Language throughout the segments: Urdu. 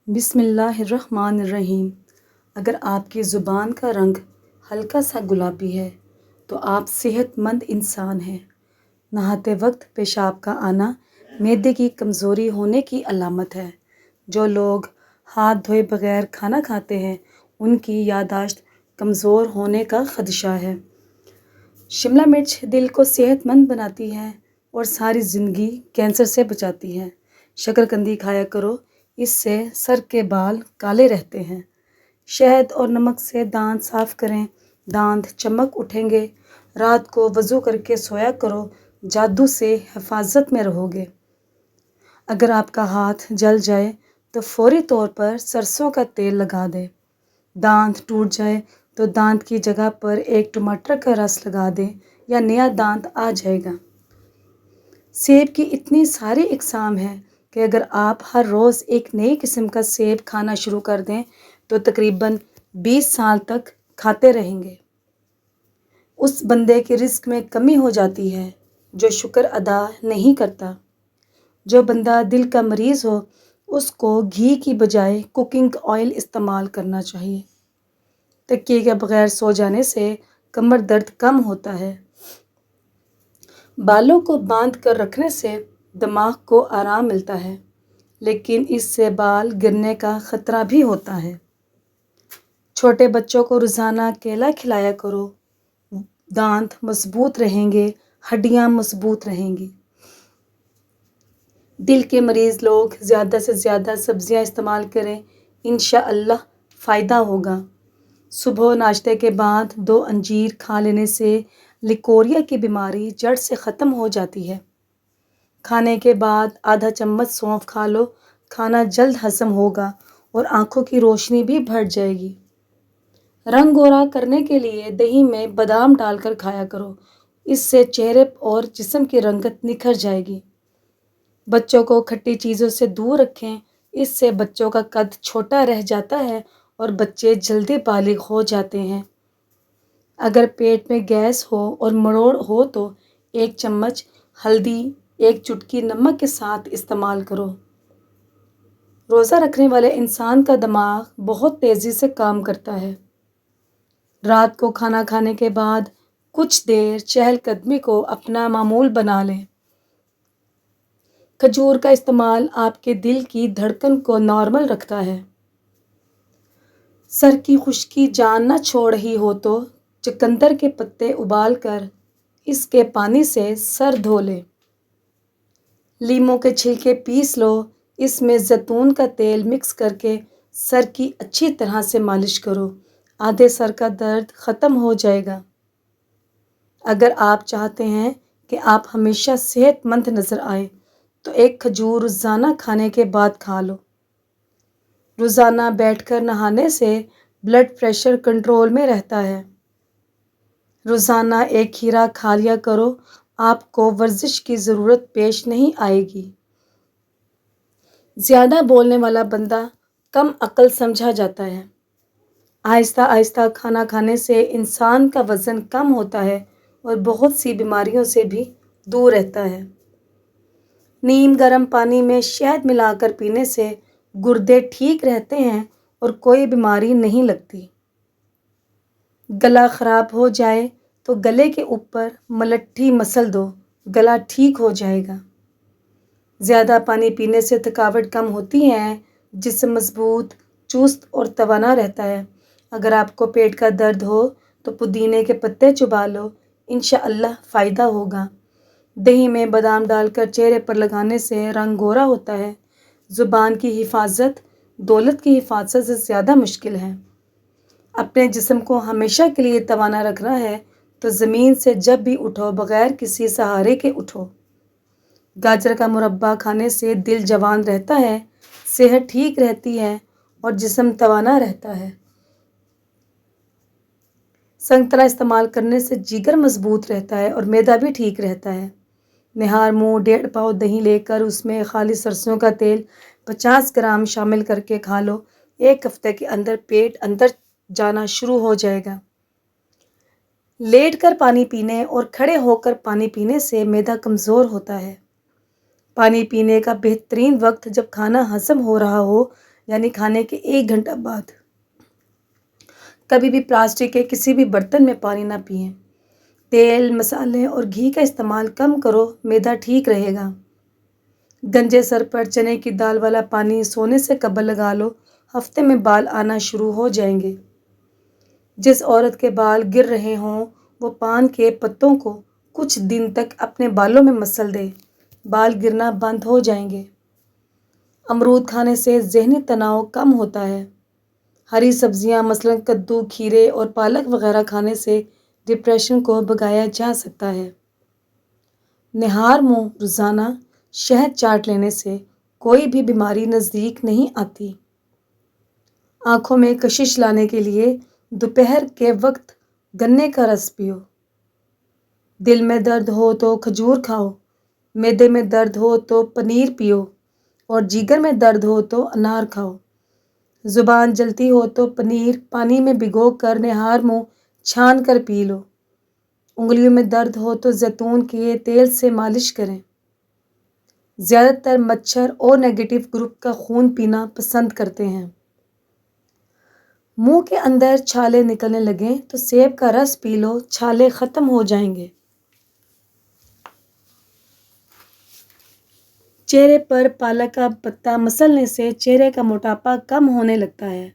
بسم اللہ الرحمن الرحیم۔ اگر آپ کی زبان کا رنگ ہلکا سا گلابی ہے تو آپ صحت مند انسان ہیں۔ نہاتے وقت پیشاب کا آنا معدے کی کمزوری ہونے کی علامت ہے۔ جو لوگ ہاتھ دھوئے بغیر کھانا کھاتے ہیں ان کی یادداشت کمزور ہونے کا خدشہ ہے۔ شملہ مرچ دل کو صحت مند بناتی ہے اور ساری زندگی کینسر سے بچاتی ہے۔ شکرکندی کھایا کرو، اس سے سر کے بال کالے رہتے ہیں۔ شہد اور نمک سے دانت صاف کریں، دانت چمک اٹھیں گے۔ رات کو وضو کر کے سویا کرو، جادو سے حفاظت میں رہو گے۔ اگر آپ کا ہاتھ جل جائے تو فوری طور پر سرسوں کا تیل لگا دیں۔ دانت ٹوٹ جائے تو دانت کی جگہ پر ایک ٹماٹر کا رس لگا دیں یا نیا دانت آ جائے گا۔ سیب کی اتنی ساری اقسام ہیں کہ اگر آپ ہر روز ایک نئی قسم کا سیب کھانا شروع کر دیں تو تقریباً 20 سال تک کھاتے رہیں گے۔ اس بندے کے رزق میں کمی ہو جاتی ہے جو شکر ادا نہیں کرتا۔ جو بندہ دل کا مریض ہو اس کو گھی کی بجائے کوکنگ آئل استعمال کرنا چاہیے۔ تکیے کے بغیر سو جانے سے کمر درد کم ہوتا ہے۔ بالوں کو باندھ کر رکھنے سے دماغ کو آرام ملتا ہے، لیکن اس سے بال گرنے کا خطرہ بھی ہوتا ہے۔ چھوٹے بچوں کو روزانہ کیلا کھلایا کرو، دانت مضبوط رہیں گے، ہڈیاں مضبوط رہیں گی۔ دل کے مریض لوگ زیادہ سے زیادہ سبزیاں استعمال کریں، انشاءاللہ فائدہ ہوگا۔ صبح ناشتے کے بعد 2 انجیر کھا لینے سے لیکوریا کی بیماری جڑ سے ختم ہو جاتی ہے۔ کھانے کے بعد آدھا چمچ سونف کھا لو، کھانا جلد ہضم ہوگا اور آنکھوں کی روشنی بھی بڑھ جائے گی۔ رنگ گورا کرنے کے لیے دہی میں بادام ڈال کر کھایا کرو، اس سے چہرے اور جسم کی رنگت نکھر جائے گی۔ بچوں کو کھٹی چیزوں سے دور رکھیں، اس سے بچوں کا قد چھوٹا رہ جاتا ہے اور بچے جلدی بالغ ہو جاتے ہیں۔ اگر پیٹ میں گیس ہو اور مروڑ ہو تو 1 چمچ ہلدی 1 چٹکی نمک کے ساتھ استعمال کرو۔ روزہ رکھنے والے انسان کا دماغ بہت تیزی سے کام کرتا ہے۔ رات کو کھانا کھانے کے بعد کچھ دیر چہل قدمی کو اپنا معمول بنا لیں۔ کھجور کا استعمال آپ کے دل کی دھڑکن کو نارمل رکھتا ہے۔ سر کی خشکی جان نہ چھوڑ رہی ہو تو چقندر کے پتے ابال کر اس کے پانی سے سر دھو لیں۔ لیموں کے چھلکے پیس لو، اس میں زیتون کا تیل مکس کر کے سر کی اچھی طرح سے مالش کرو، آدھے سر کا درد ختم ہو جائے گا۔ اگر آپ چاہتے ہیں کہ آپ ہمیشہ صحت مند نظر آئیں تو 1 کھجور روزانہ کھانے کے بعد کھا لو۔ روزانہ بیٹھ کر نہانے سے بلڈ پریشر کنٹرول میں رہتا ہے۔ روزانہ 1 کھیرا کھا لیا کرو، آپ کو ورزش کی ضرورت پیش نہیں آئے گی۔ زیادہ بولنے والا بندہ کم عقل سمجھا جاتا ہے۔ آہستہ آہستہ کھانا کھانے سے انسان کا وزن کم ہوتا ہے اور بہت سی بیماریوں سے بھی دور رہتا ہے۔ نیم گرم پانی میں شہد ملا کر پینے سے گردے ٹھیک رہتے ہیں اور کوئی بیماری نہیں لگتی۔ گلا خراب ہو جائے تو گلے کے اوپر ملٹھی مسل دو، گلا ٹھیک ہو جائے گا۔ زیادہ پانی پینے سے تھکاوٹ کم ہوتی ہے، جسم مضبوط، چست اور توانا رہتا ہے۔ اگر آپ کو پیٹ کا درد ہو تو پودینے کے پتے چبا لو، انشاءاللہ فائدہ ہوگا۔ دہی میں بادام ڈال کر چہرے پر لگانے سے رنگ گورا ہوتا ہے۔ زبان کی حفاظت دولت کی حفاظت سے زیادہ مشکل ہے۔ اپنے جسم کو ہمیشہ کے لیے توانا رکھنا ہے تو زمین سے جب بھی اٹھو بغیر کسی سہارے کے اٹھو۔ گاجر کا مربع کھانے سے دل جوان رہتا ہے، صحت ٹھیک رہتی ہے اور جسم توانا رہتا ہے۔ سنگترا استعمال کرنے سے جگر مضبوط رہتا ہے اور معدہ بھی ٹھیک رہتا ہے۔ نہار منہ 1.5 پاؤ دہی لے کر اس میں خالص سرسوں کا تیل 50 گرام شامل کر کے کھا لو، 1 ہفتے کے اندر پیٹ اندر جانا شروع ہو جائے گا۔ لیٹ کر پانی پینے اور کھڑے ہو کر پانی پینے سے معدہ کمزور ہوتا ہے۔ پانی پینے کا بہترین وقت جب کھانا ہضم ہو رہا ہو یعنی کھانے کے 1 گھنٹہ بعد۔ کبھی بھی پلاسٹک کے کسی بھی برتن میں پانی نہ پئیں۔ تیل، مسالے اور گھی کا استعمال کم کرو، معدہ ٹھیک رہے گا۔ گنجے سر پر چنے کی دال والا پانی سونے سے قبل لگا لو، ہفتے میں بال آنا شروع ہو جائیں گے۔ جس عورت کے بال گر رہے ہوں وہ پان کے پتوں کو کچھ دن تک اپنے بالوں میں مسل دے، بال گرنا بند ہو جائیں گے۔ امرود کھانے سے ذہنی تناؤ کم ہوتا ہے۔ ہری سبزیاں مثلاً کدو، کھیرے اور پالک وغیرہ کھانے سے ڈپریشن کو بھگایا جا سکتا ہے۔ نہار منہ روزانہ شہد چاٹ لینے سے کوئی بھی بیماری نزدیک نہیں آتی۔ آنکھوں میں کشش لانے کے لیے دوپہر کے وقت گنے کا رس پیو۔ دل میں درد ہو تو کھجور کھاؤ، معدے میں درد ہو تو پنیر پیو اور جگر میں درد ہو تو انار کھاؤ۔ زبان جلتی ہو تو پنیر پانی میں بھگو کر نہار منہ چھان کر پی لو۔ انگلیوں میں درد ہو تو زیتون کے تیل سے مالش کریں۔ زیادہ تر مچھر او نیگیٹو گروپ کا خون پینا پسند کرتے ہیں۔ منہ کے اندر چھالے نکلنے لگیں تو سیب کا رس پی لو، چھالے ختم ہو جائیں گے۔ چہرے پر پالک کا پتا مسلنے سے چہرے کا موٹاپا کم ہونے لگتا ہے۔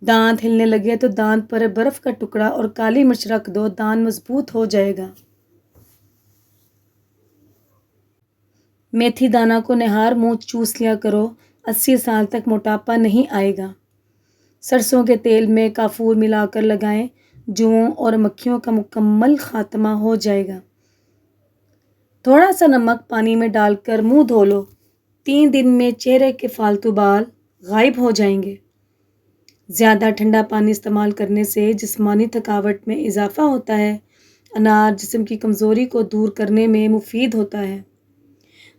دانت ہلنے لگے تو دانت پر برف کا ٹکڑا اور کالی مرچ رکھ دو، دانت مضبوط ہو جائے گا۔ میتھی دانہ کو نہار منہ چوس لیا کرو، 80 سال تک موٹاپا نہیں آئے گا۔ سرسوں کے تیل میں کافور ملا کر لگائیں، جوؤں اور مکھیوں کا مکمل خاتمہ ہو جائے گا۔ تھوڑا سا نمک پانی میں ڈال کر منہ دھو لو، 3 دن میں چہرے کے فالتو بال غائب ہو جائیں گے۔ زیادہ ٹھنڈا پانی استعمال کرنے سے جسمانی تھکاوٹ میں اضافہ ہوتا ہے۔ انار جسم کی کمزوری کو دور کرنے میں مفید ہوتا ہے۔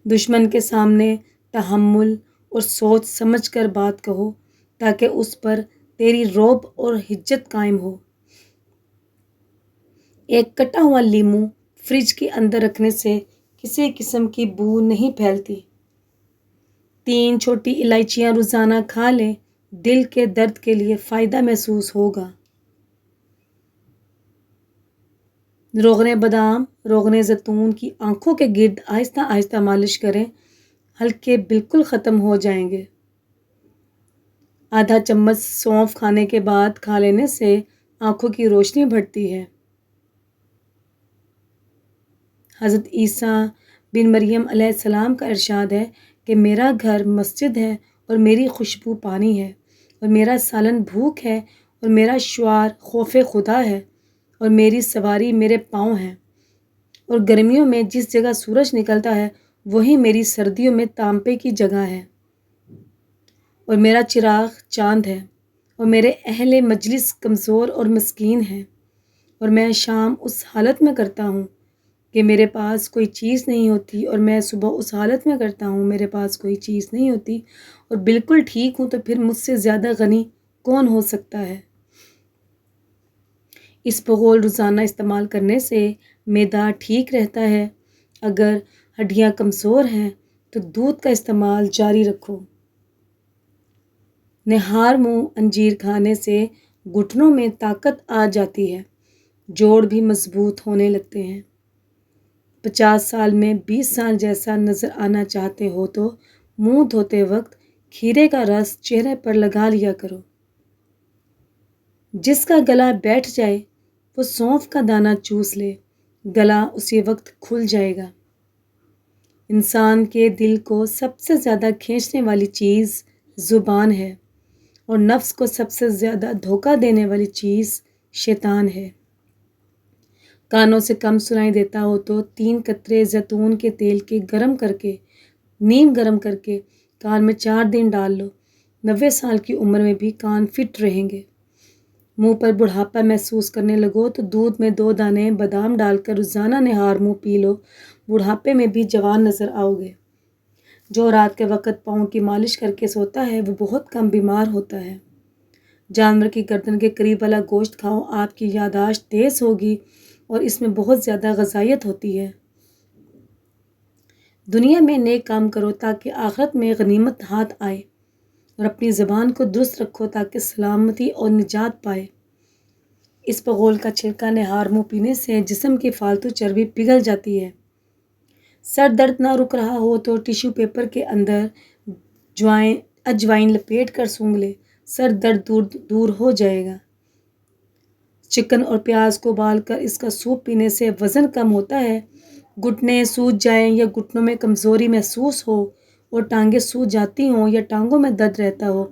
دشمن کے سامنے تحمل اور سوچ سمجھ کر بات کہو تاکہ اس پر تیری رعب اور عزت قائم ہو۔ ایک کٹا ہوا لیموں فریج کے اندر رکھنے سے کسی قسم کی بو نہیں پھیلتی۔ 3 چھوٹی الائچیاں روزانہ کھا لیں، دل کے درد کے لیے فائدہ محسوس ہوگا۔ روغن بادام، روغن زیتون کی آنکھوں کے گرد آہستہ آہستہ مالش کریں، ہلکے بالکل ختم ہو جائیں گے۔ آدھا چمچ سونف کھانے کے بعد کھا لینے سے آنکھوں کی روشنی بڑھتی ہے۔ حضرت عیسیٰ بن مریم علیہ السلام کا ارشاد ہے کہ میرا گھر مسجد ہے اور میری خوشبو پانی ہے، اور میرا سالن بھوک ہے، اور میرا شعار خوف خدا ہے، اور میری سواری میرے پاؤں ہے، اور گرمیوں میں جس جگہ سورج نکلتا ہے وہی میری سردیوں میں تانپے کی جگہ ہے، اور میرا چراغ چاند ہے، اور میرے اہل مجلس کمزور اور مسکین ہیں، اور میں شام اس حالت میں کرتا ہوں کہ میرے پاس کوئی چیز نہیں ہوتی، اور میں صبح اس حالت میں کرتا ہوں میرے پاس کوئی چیز نہیں ہوتی، اور بالکل ٹھیک ہوں، تو پھر مجھ سے زیادہ غنی کون ہو سکتا ہے۔ اس بغول روزانہ استعمال کرنے سے معدہ ٹھیک رہتا ہے۔ اگر ہڈیاں کمزور ہیں تو دودھ کا استعمال جاری رکھو۔ نہار منہ انجیر کھانے سے گھٹنوں میں طاقت آ جاتی ہے، جوڑ بھی مضبوط ہونے لگتے ہیں۔ 50 سال میں 20 سال جیسا نظر آنا چاہتے ہو تو منہ دھوتے وقت کھیرے کا رس چہرے پر لگا لیا کرو۔ جس کا گلا بیٹھ جائے وہ سونف کا دانہ چوس لے، گلا اسی وقت کھل جائے گا۔ انسان کے دل کو سب سے زیادہ کھینچنے والی چیز زبان ہے، اور نفس کو سب سے زیادہ دھوکہ دینے والی چیز شیطان ہے۔ کانوں سے کم سنائی دیتا ہو تو 3 قطرے زیتون کے تیل کے نیم گرم کر کے کان میں 4 دن ڈال لو، 90 سال کی عمر میں بھی کان فٹ رہیں گے۔ منہ پر بڑھاپا محسوس کرنے لگو تو دودھ میں 2 دانے بادام ڈال کر روزانہ نہار منہ پی لو، بڑھاپے میں بھی جوان نظر آؤ گے۔ جو رات کے وقت پاؤں کی مالش کر کے سوتا ہے وہ بہت کم بیمار ہوتا ہے۔ جانور کی گردن کے قریب والا گوشت کھاؤ، آپ کی یادداشت تیز ہوگی اور اس میں بہت زیادہ غذائیت ہوتی ہے۔ دنیا میں نیک کام کرو تاکہ آخرت میں غنیمت ہاتھ آئے۔ اور اپنی زبان کو درست رکھو تاکہ سلامتی اور نجات پائے۔ اس بغول کا چھلکا نہار منہ پینے سے جسم کی فالتو چربی پگھل جاتی ہے۔ سر درد نہ رک رہا ہو تو ٹیشو پیپر کے اندر اجوائن لپیٹ کر سونگھ لے، سر درد دور ہو جائے گا۔ چکن اور پیاز کو ابال کر اس کا سوپ پینے سے وزن کم ہوتا ہے۔ گھٹنے سوج جائیں یا گھٹنوں میں کمزوری محسوس ہو اور ٹانگیں سوج جاتی ہوں یا ٹانگوں میں درد رہتا ہو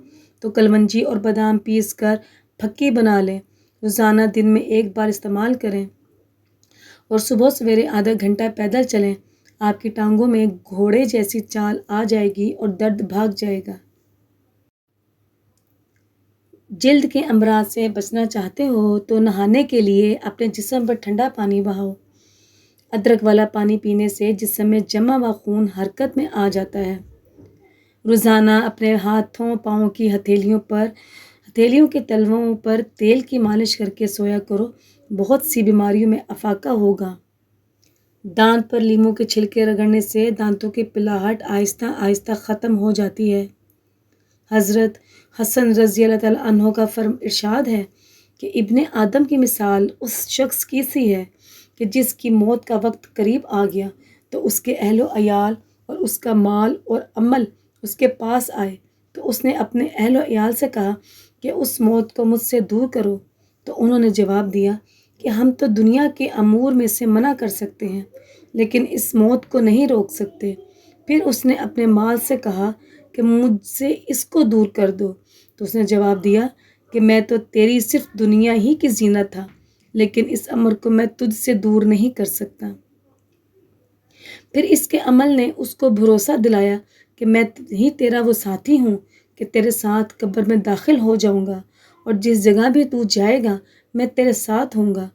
تو کلونجی اور بادام پیس کر پھکی بنا لیں۔ روزانہ دن میں 1 بار استعمال کریں اور صبح سویرے آدھا گھنٹہ پیدل چلیں۔ آپ کی ٹانگوں میں گھوڑے جیسی چال آ جائے گی اور درد بھاگ جائے گا۔ جلد کے امراض سے بچنا چاہتے ہو تو نہانے کے لیے اپنے جسم پر ٹھنڈا پانی بہاؤ۔ ادرک والا پانی پینے سے جسم میں جمع ہوا خون حرکت میں آ جاتا ہے۔ روزانہ اپنے ہاتھوں پاؤں کی ہتھیلیوں کے تلووں پر تیل کی مالش کر کے سویا کرو، بہت سی بیماریوں میں افاقہ ہوگا۔ دانت پر لیموں کے چھلکے رگڑنے سے دانتوں کی پلاہٹ آہستہ آہستہ ختم ہو جاتی ہے۔ حضرت حسن رضی اللہ تعالیٰ عنہ کا ارشاد ہے کہ ابن آدم کی مثال اس شخص کی سی ہے کہ جس کی موت کا وقت قریب آ گیا تو اس کے اہل و عیال اور اس کا مال اور عمل اس کے پاس آئے تو اس نے اپنے اہل و عیال سے کہا کہ اس موت کو مجھ سے دور کرو، تو انہوں نے جواب دیا کہ ہم تو دنیا کے امور میں سے منع کر سکتے ہیں لیکن اس موت کو نہیں روک سکتے۔ پھر اس نے اپنے مال سے کہا کہ مجھ سے اس کو دور کر دو، تو اس نے جواب دیا کہ میں تو تیری صرف دنیا ہی کی زینت تھا لیکن اس امر کو میں تجھ سے دور نہیں کر سکتا۔ پھر اس کے عمل نے اس کو بھروسہ دلایا کہ میں ہی تیرا وہ ساتھی ہوں کہ تیرے ساتھ قبر میں داخل ہو جاؤں گا اور جس جگہ بھی تو جائے گا میں تیرے ساتھ ہوں گا۔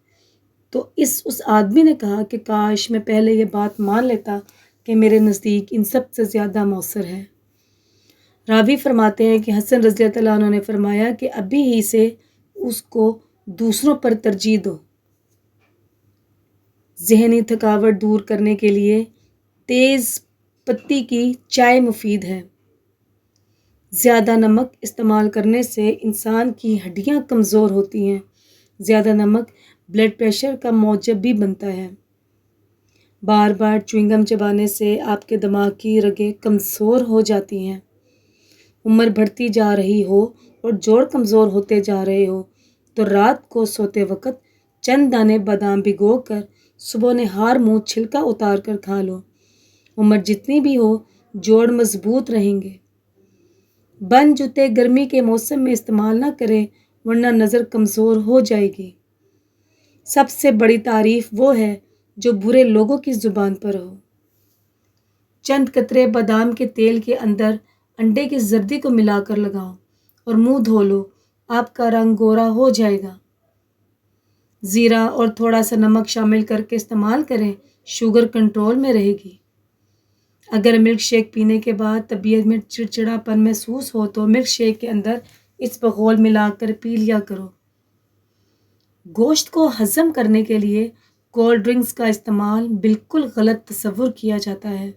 تو اس آدمی نے کہا کہ کاش میں پہلے یہ بات مان لیتا کہ میرے نزدیک ان سب سے زیادہ مؤثر ہے۔ راوی فرماتے ہیں کہ حسن رضی اللہ عنہ نے فرمایا کہ ابھی ہی سے اس کو دوسروں پر ترجیح دو۔ ذہنی تھکاوٹ دور کرنے کے لیے تیز پتی کی چائے مفید ہے۔ زیادہ نمک استعمال کرنے سے انسان کی ہڈیاں کمزور ہوتی ہیں۔ زیادہ نمک بلڈ پریشر کا موجب بھی بنتا ہے۔ بار بار چوئنگم چبانے سے آپ کے دماغ کی رگیں کمزور ہو جاتی ہیں۔ عمر بڑھتی جا رہی ہو اور جوڑ کمزور ہوتے جا رہے ہو تو رات کو سوتے وقت چند دانے بادام بھگو کر صبح نہار منہ چھلکا اتار کر کھا لو۔ عمر جتنی بھی ہو جوڑ مضبوط رہیں گے۔ بند جوتے گرمی کے موسم میں استعمال نہ کریں ورنہ نظر کمزور ہو جائے گی۔ سب سے بڑی تعریف وہ ہے جو برے لوگوں کی زبان پر ہو۔ چند قطرے بادام کے تیل کے اندر انڈے کی زردی کو ملا کر لگاؤ اور منہ دھو لو، آپ کا رنگ گورا ہو جائے گا۔ زیرہ اور تھوڑا سا نمک شامل کر کے استعمال کریں، شوگر کنٹرول میں رہے گی۔ اگر ملک شیک پینے کے بعد طبیعت میں چڑچڑاپن محسوس ہو تو ملک شیک کے اندر اس بغول ملا کر پی لیا کرو۔ گوشت کو ہضم کرنے کے لیے کولڈ ڈرنکس کا استعمال بالکل غلط تصور کیا جاتا ہے۔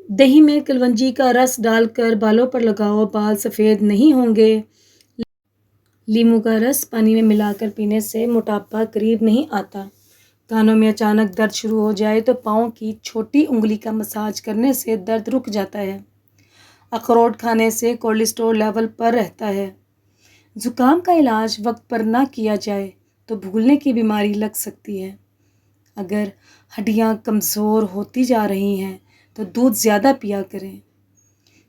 دہی میں کلونجی کا رس ڈال کر بالوں پر لگاؤ، بال سفید نہیں ہوں گے۔ لیموں کا رس پانی میں ملا کر پینے سے موٹاپا قریب نہیں آتا۔ کانوں میں اچانک درد شروع ہو جائے تو پاؤں کی چھوٹی انگلی کا مساج کرنے سے درد رک جاتا ہے۔ اخروٹ کھانے سے کولیسٹرول لیول پر رہتا ہے۔ زکام کا علاج وقت پر نہ کیا جائے تو بھولنے کی بیماری لگ سکتی ہے۔ اگر ہڈیاں کمزور ہوتی جا رہی ہیں تو دودھ زیادہ پیا کریں۔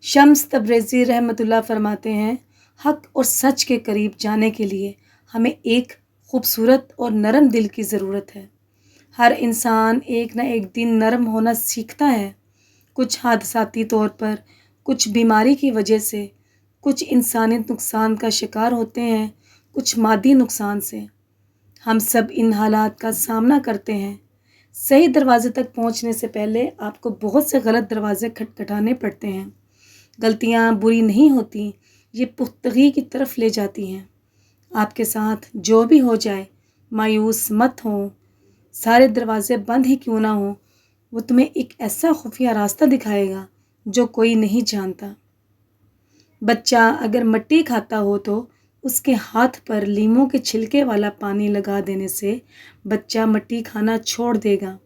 شمس تبریزی رحمۃ اللہ فرماتے ہیں، حق اور سچ کے قریب جانے کے لیے ہمیں ایک خوبصورت اور نرم دل کی ضرورت ہے۔ ہر انسان ایک نہ ایک دن نرم ہونا سیکھتا ہے، کچھ حادثاتی طور پر، کچھ بیماری کی وجہ سے، کچھ انسانی نقصان کا شکار ہوتے ہیں، کچھ مادی نقصان سے۔ ہم سب ان حالات کا سامنا کرتے ہیں۔ صحیح دروازے تک پہنچنے سے پہلے آپ کو بہت سے غلط دروازے کھٹکھٹانے پڑتے ہیں۔ غلطیاں بری نہیں ہوتی، یہ پختگی کی طرف لے جاتی ہیں۔ آپ کے ساتھ جو بھی ہو جائے مایوس مت ہوں، سارے دروازے بند ہی کیوں نہ ہوں، وہ تمہیں ایک ایسا خفیہ راستہ دکھائے گا جو کوئی نہیں جانتا۔ بچہ اگر مٹی کھاتا ہو تو اس کے ہاتھ پر لیموں کے چھلکے والا پانی لگا دینے سے بچہ مٹی کھانا چھوڑ دے گا۔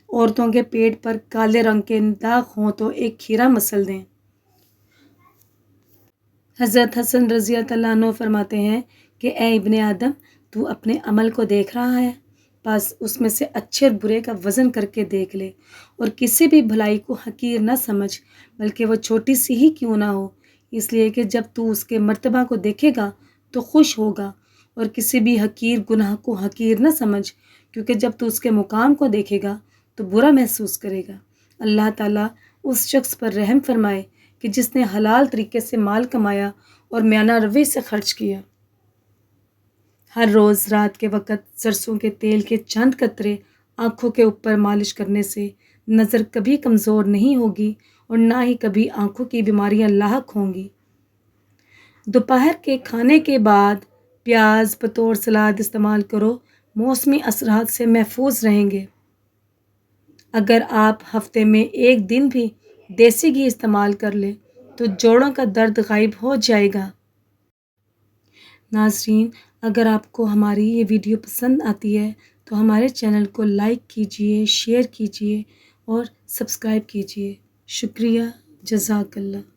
عورتوں کے پیٹ پر کالے رنگ کے داغ ہوں تو ایک کھیرا مسل دیں۔ حضرت حسن رضی اللہ عنہ فرماتے ہیں کہ اے ابن آدم، تو اپنے عمل کو دیکھ رہا ہے، بس اس میں سے اچھے اور برے کا وزن کر کے دیکھ لے، اور کسی بھی بھلائی کو حقیر نہ سمجھ، بلکہ وہ چھوٹی سی ہی کیوں نہ ہو، اس لیے کہ جب تو اس کے مرتبہ کو دیکھے گا تو خوش ہوگا، اور کسی بھی حقیر گناہ کو حقیر نہ سمجھ، کیونکہ جب تو اس کے مقام کو دیکھے گا تو برا محسوس کرے گا۔ اللہ تعالیٰ اس شخص پر رحم فرمائے کہ جس نے حلال طریقے سے مال کمایا اور میانہ روی سے خرچ کیا۔ ہر روز رات کے وقت سرسوں کے تیل کے چند قطرے آنکھوں کے اوپر مالش کرنے سے نظر کبھی کمزور نہیں ہوگی اور نہ ہی کبھی آنکھوں کی بیماریاں لاحق ہوں گی۔ دوپہر کے کھانے کے بعد پیاز بطور سلاد استعمال کرو، موسمی اثرات سے محفوظ رہیں گے۔ اگر آپ ہفتے میں ایک دن بھی دیسی گھی استعمال کر لیں تو جوڑوں کا درد غائب ہو جائے گا۔ ناظرین، اگر آپ کو ہماری یہ ویڈیو پسند آتی ہے تو ہمارے چینل کو لائک کیجیے، شیئر کیجیے اور سبسکرائب کیجیے۔ شکریہ، جزاک اللہ۔